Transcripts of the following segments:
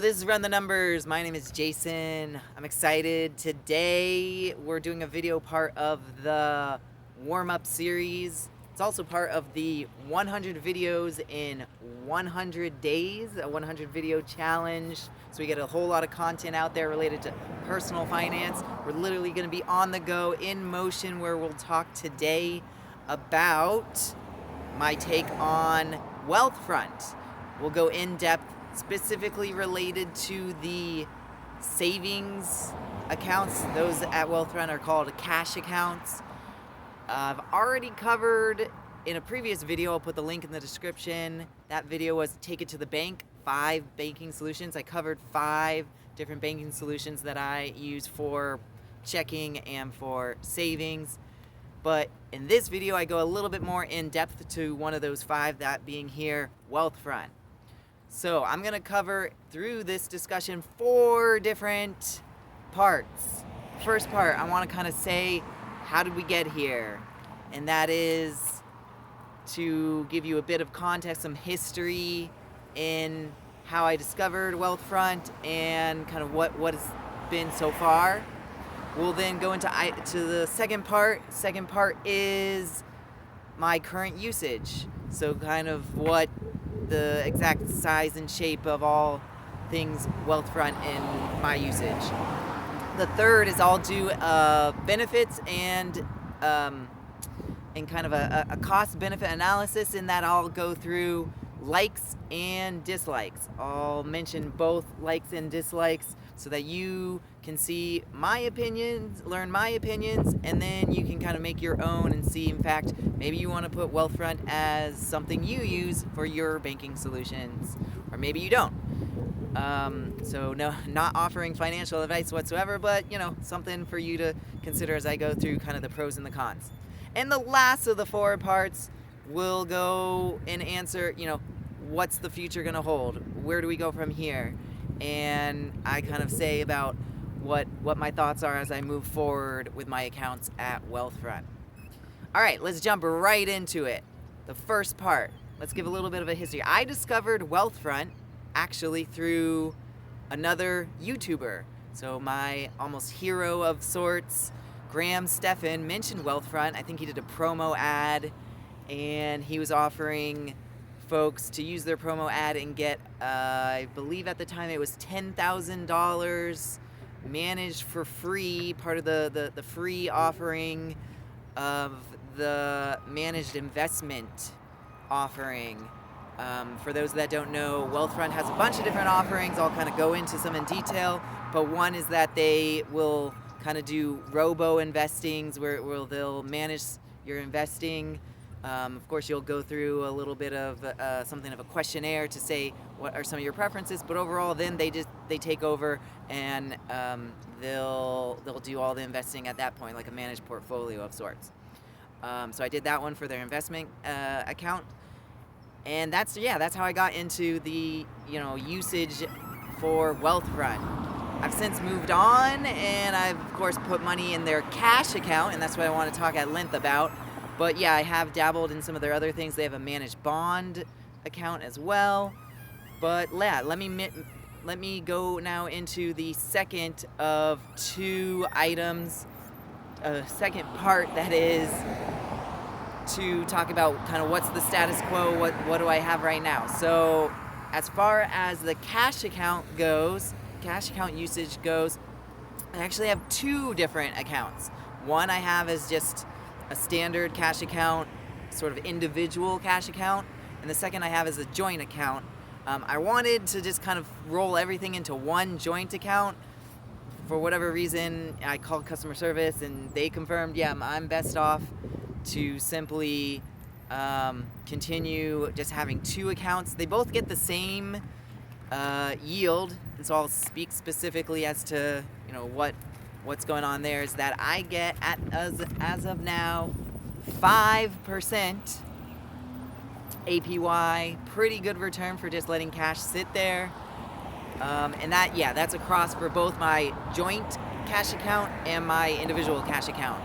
this is Run the Numbers. My name is Jason. I'm excited. Today we're doing a video part of the warm-up series. It's also part of the 100 videos in 100 days, a 100 video challenge. So we get a whole lot of content out there related to personal finance. We're literally going to be on the go, in motion, where we'll talk today about my take on Wealthfront. We'll go in depth, specifically related to the savings accounts. Those at Wealthfront are called cash accounts. I've already covered in a previous video, I'll put the link in the description. That video was Take It to the Bank, 5 banking solutions. I covered 5 different banking solutions that I use for checking and for savings. But in this video, I go a little bit more in depth to one of those 5, that being here, Wealthfront. So I'm going to cover through this discussion 4 different parts. First part, I want to kind of say, how did we get here? And that is to give you a bit of context, some history in how I discovered Wealthfront and kind of what it's been so far. We'll then go into the second part. Second part is my current usage. So kind of what the exact size and shape of all things Wealthfront in my usage. The third is I'll do benefits and kind of a cost-benefit analysis, in that I'll go through likes and dislikes. I'll mention both likes and dislikes so that you can see my opinions, learn my opinions, and then you can kind of make your own and see, in fact, maybe you want to put Wealthfront as something you use for your banking solutions, or maybe you don't. So no, not offering financial advice whatsoever, but something for you to consider as I go through kind of the pros and the cons. And the last of the 4 parts will go and answer, what's the future going to hold? Where do we go from here? And I kind of say about what my thoughts are as I move forward with my accounts at Wealthfront. All right, let's jump right into it. The first part, let's give a little bit of a history. I discovered Wealthfront actually through another YouTuber. So my almost hero of sorts, Graham Stephan, mentioned Wealthfront. I think he did a promo ad, and he was offering folks to use their promo ad and get, I believe at the time it was $10,000 managed for free, part of the free offering of the managed investment offering. For those that don't know, Wealthfront has a bunch of different offerings. I'll kind of go into some in detail, but one is that they will kind of do robo investings where they'll manage your investing. Of course, you'll go through a little bit of something of a questionnaire to say what are some of your preferences, but overall, then they take over and they'll do all the investing at that point, like a managed portfolio of sorts. So I did that one for their investment account, and that's how I got into the usage for Wealthfront. I've since moved on, and I've of course put money in their cash account, and that's what I want to talk at length about. But yeah, I have dabbled in some of their other things. They have a managed bond account as well. But yeah, let me go now into the second of 2 items, second part, that is to talk about kind of what's the status quo, what do I have right now. So as far as the cash account usage goes, I actually have 2 different accounts. One I have is just a standard cash account, sort of individual cash account, and the second I have is a joint account. I wanted to just kind of roll everything into one joint account. For whatever reason, I called customer service and they confirmed, I'm best off to simply continue just having 2 accounts. They both get the same yield, and so I'll speak specifically as to what's going on there. Is that I get as of now 5% APY, pretty good return for just letting cash sit there, and that's across for both my joint cash account and my individual cash account.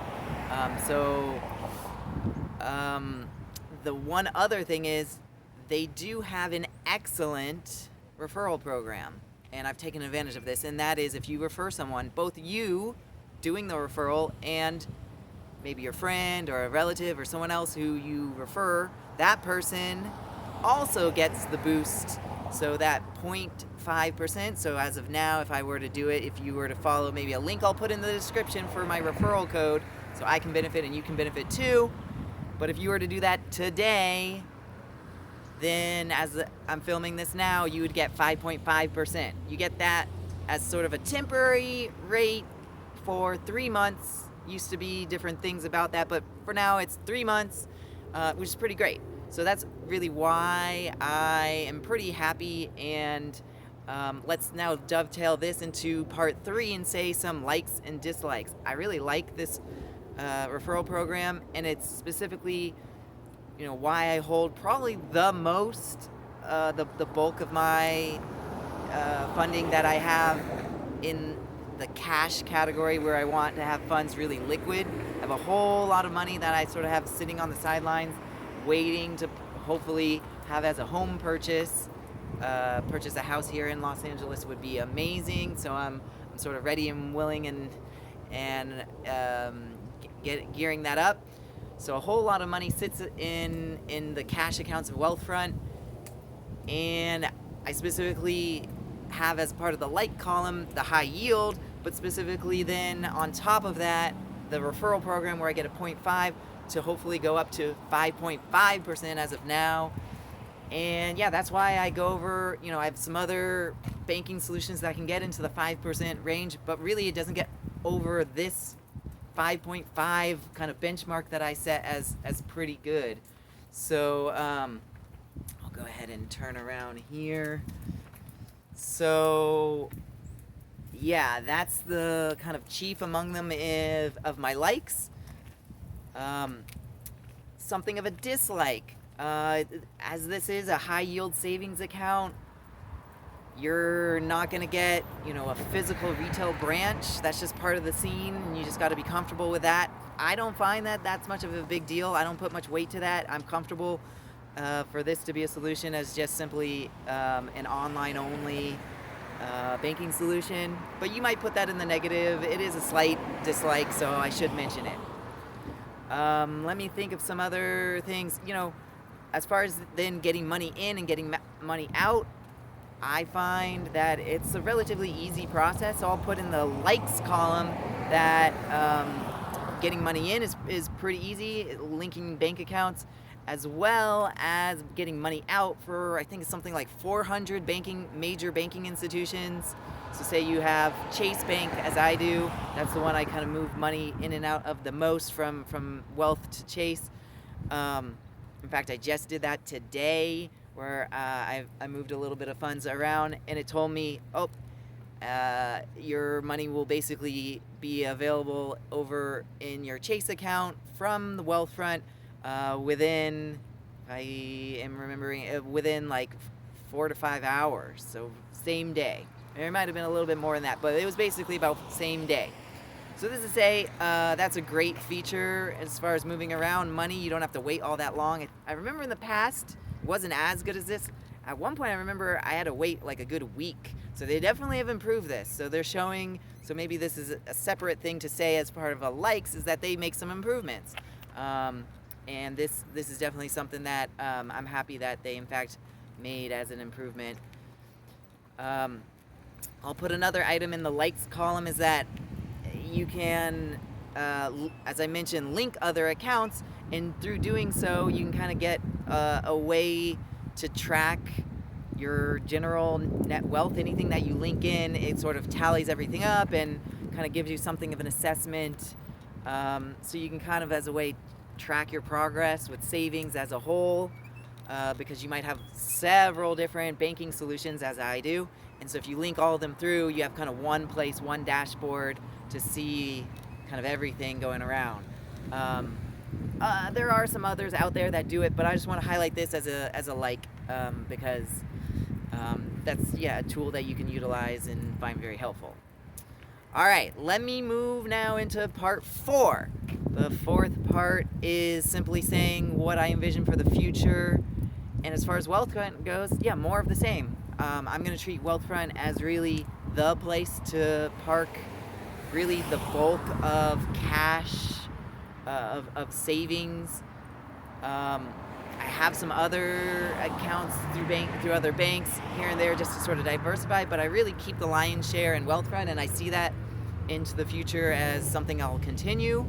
The one other thing is they do have an excellent referral program. and I've taken advantage of this, and that is if you refer someone, both you doing the referral and maybe your friend or a relative or someone else who you refer, that person also gets the boost. So that 0.5%. So as of now, if I were to do it, if you were to follow maybe a link I'll put in the description for my referral code, so I can benefit and you can benefit too. But if you were to do that today, then as I'm filming this now, you would get 5.5%. You get that as sort of a temporary rate for 3 months. Used to be different things about that, but for now it's 3 months, which is pretty great. So that's really why I am pretty happy, and let's now dovetail this into part 3 and say some likes and dislikes. I really like this referral program, and it's specifically, why I hold probably the most, the bulk of my funding that I have in the cash category, where I want to have funds really liquid. I have a whole lot of money that I sort of have sitting on the sidelines, waiting to hopefully have as a home purchase. Purchase a house here in Los Angeles would be amazing. So I'm sort of ready and willing and gearing that up. So a whole lot of money sits in the cash accounts of Wealthfront, and I specifically have as part of the like column the high yield, but specifically then on top of that the referral program, where I get a 0.5 to hopefully go up to 5.5% as of now. And yeah, that's why I go over, I have some other banking solutions that can get into the 5% range, but really it doesn't get over this 5.5 kind of benchmark that I set as pretty good. So I'll go ahead and turn around here. So yeah, that's the kind of chief among them of my likes. Something of a dislike. As this is a high yield savings account, you're not going to get, a physical retail branch. That's just part of the scene, and you just got to be comfortable with that. I don't find that that's much of a big deal. I don't put much weight to that. I'm comfortable for this to be a solution as just simply an online only banking solution. But you might put that in the negative. It is a slight dislike, so I should mention it. Let me think of some other things. As far as then getting money in and getting money out, I find that it's a relatively easy process. So I'll put in the likes column that getting money in is pretty easy, linking bank accounts, as well as getting money out for, I think it's something like 400 major banking institutions. So say you have Chase Bank, as I do. That's the one I kind of move money in and out of the most, from Wealth to Chase. In fact, I just did that today, where I moved a little bit of funds around, and it told me, your money will basically be available over in your Chase account from the Wealthfront within, I am remembering, within like 4 to 5 hours, so same day. There might have been a little bit more than that, but it was basically about same day. So this is to say, that's a great feature as far as moving around money. You don't have to wait all that long. I remember in the past, it wasn't as good as this. At one point, I remember I had to wait like a good week. So they definitely have improved this. So they're showing, so maybe this is a separate thing to say as part of a likes, is that they make some improvements. And this is definitely something that I'm happy that they in fact made as an improvement. I'll put another item in the likes column, is that you can, as I mentioned, link other accounts, and through doing so, you can kind of get a way to track your general net wealth. Anything that you link in, it sort of tallies everything up and kind of gives you something of an assessment. So you can kind of, as a way, track your progress with savings as a whole, because you might have several different banking solutions, as I do. And so if you link all of them through, you have kind of one place, one dashboard to see kind of everything going around. There are some others out there that do it, but I just want to highlight this as a like, because that's a tool that you can utilize and find very helpful. All right, let me move now into part 4. The fourth part is simply saying what I envision for the future. And as far as Wealthfront goes, more of the same. I'm going to treat Wealthfront as really the place to park really the bulk of cash, of savings. I have some other accounts through other banks here and there just to sort of diversify, but I really keep the lion's share in Wealthfront, and I see that into the future as something I'll continue.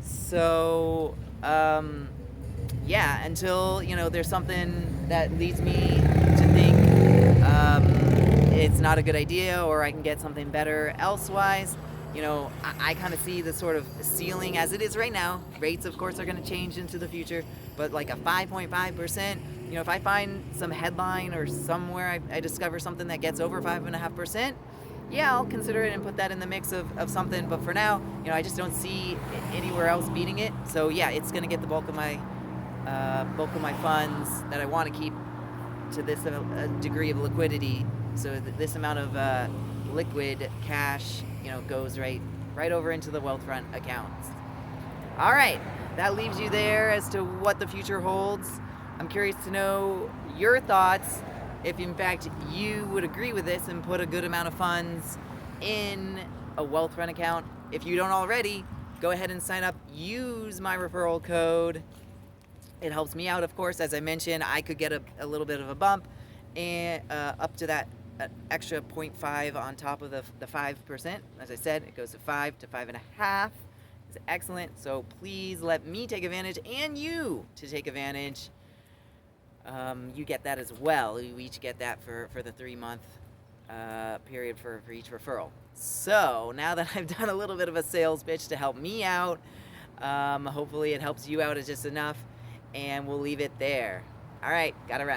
So, yeah, until there's something that leads me to think it's not a good idea, or I can get something better elsewise. I kind of see the sort of ceiling as it is right now. Rates, of course, are going to change into the future, but like a 5.5%, if I find some headline or somewhere I discover something that gets over 5.5%, yeah, I'll consider it and put that in the mix of something. But for now, I just don't see anywhere else beating it. So yeah, it's going to get the bulk of my funds that I want to keep to this degree of liquidity. So this amount of liquid cash, goes right over into the Wealthfront accounts. All right, that leaves you there as to what the future holds. I'm curious to know your thoughts, if in fact you would agree with this and put a good amount of funds in a Wealthfront account. If you don't already, go ahead and sign up. Use my referral code. It helps me out, of course. As I mentioned, I could get a little bit of a bump, and up to that extra 0.5 on top of the 5%. As I said, it goes to 5 to 5.5. It's excellent. So please let me take advantage, and you to take advantage. You get that as well. You each get that for the 3-month period for each referral. So now that I've done a little bit of a sales pitch to help me out, hopefully it helps you out just enough, and we'll leave it there. All right, gotta wrap.